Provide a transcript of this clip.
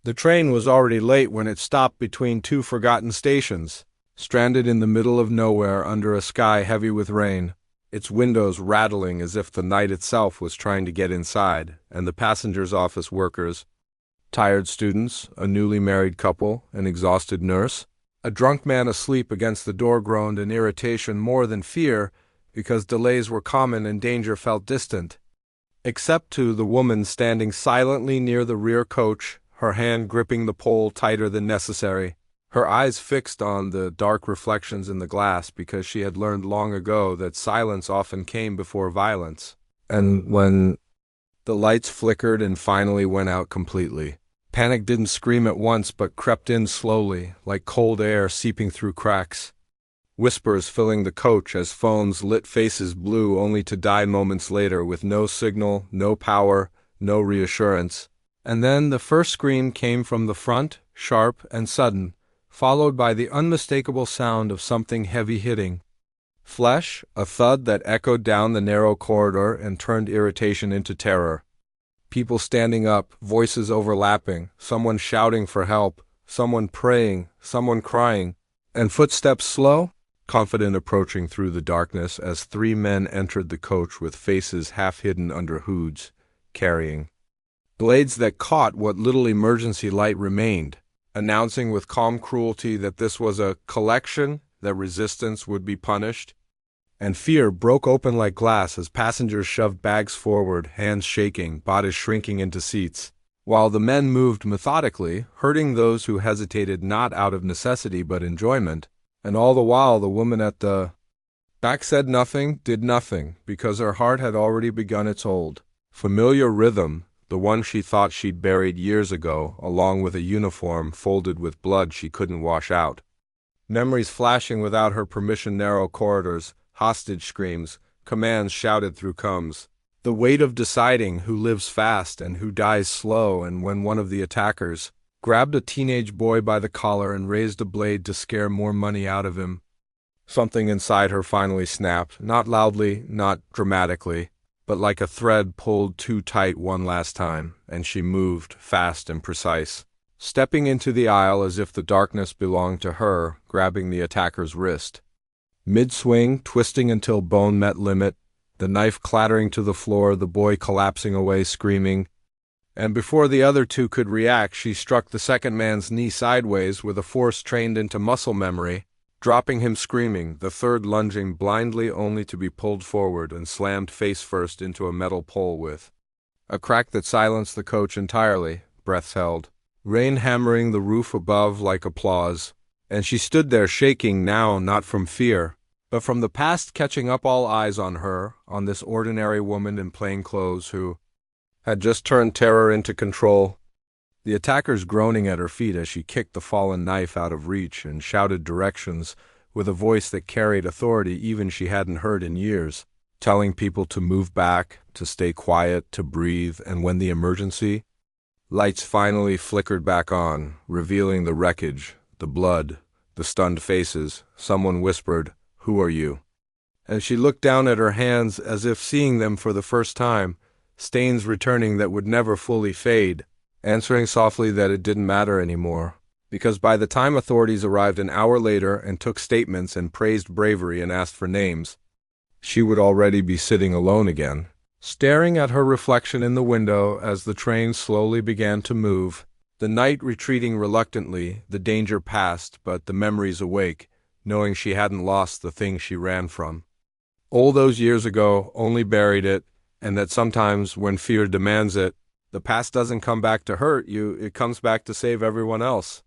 The train was already late when it stopped between two forgotten stations, stranded in the middle of nowhere under a sky heavy with rain, its windows rattling as if the night itself was trying to get inside, and the passengers' office workers, tired students, a newly married couple, an exhausted nurse, a drunk man asleep against the door groaned in irritation more than fear because delays were common and danger felt distant. Except to the woman standing silently near the rear coach, her hand gripping the pole tighter than necessary, her eyes fixed on the dark reflections in the glass because she had learned long ago that silence often came before violence. And when the lights flickered and finally went out completely, panic didn't scream at once but crept in slowly, like cold air seeping through cracks. Whispers filling the coach as phones lit faces blue only to die moments later with no signal, no power, no reassurance. And then the first scream came from the front, sharp and sudden, followed by the unmistakable sound of something heavy hitting flesh, a thud that echoed down the narrow corridor and turned irritation into terror. People standing up, voices overlapping, someone shouting for help, someone praying, someone crying, and footsteps slow, confident approaching through the darkness as three men entered the coach with faces half hidden under hoods, carrying blades that caught what little emergency light remained, announcing with calm cruelty that this was a collection, that resistance would be punished. And fear broke open like glass as passengers shoved bags forward, hands shaking, bodies shrinking into seats, while the men moved methodically, hurting those who hesitated not out of necessity but enjoyment. And all the while the woman at the back said nothing, did nothing, because her heart had already begun its old, familiar rhythm, the one she thought she'd buried years ago, along with a uniform folded with blood she couldn't wash out. Memories flashing without her permission, narrow corridors, hostage screams, commands shouted through combs. The weight of deciding who lives fast and who dies slow, and when one of the attackers grabbed a teenage boy by the collar and raised a blade to scare more money out of him. Something inside her finally snapped, not loudly, not dramatically, but like a thread pulled too tight one last time, and she moved, fast and precise, stepping into the aisle as if the darkness belonged to her, grabbing the attacker's wrist. Mid-swing, twisting until bone met limit, the knife clattering to the floor, the boy collapsing away screaming, and before the other two could react, she struck the second man's knee sideways with a force trained into muscle memory, dropping him screaming, the third lunging blindly only to be pulled forward and slammed face first into a metal pole with a crack that silenced the coach entirely, breaths held, rain hammering the roof above like applause, and she stood there shaking now not from fear, but from the past catching up all eyes on her, on this ordinary woman in plain clothes who had just turned terror into control, the attackers groaning at her feet as she kicked the fallen knife out of reach and shouted directions with a voice that carried authority even she hadn't heard in years, telling people to move back, to stay quiet, to breathe, and when the emergency, lights finally flickered back on, revealing the wreckage, the blood, the stunned faces. Someone whispered, "Who are you?" And she looked down at her hands as if seeing them for the first time, stains returning that would never fully fade, answering softly that it didn't matter anymore, because by the time authorities arrived an hour later and took statements and praised bravery and asked for names, she would already be sitting alone again, staring at her reflection in the window as the train slowly began to move, the night retreating reluctantly, the danger past, but the memories awake, knowing she hadn't lost the thing she ran from. All those years ago, only buried it, and that sometimes when fear demands it, the past doesn't come back to hurt you, it comes back to save everyone else.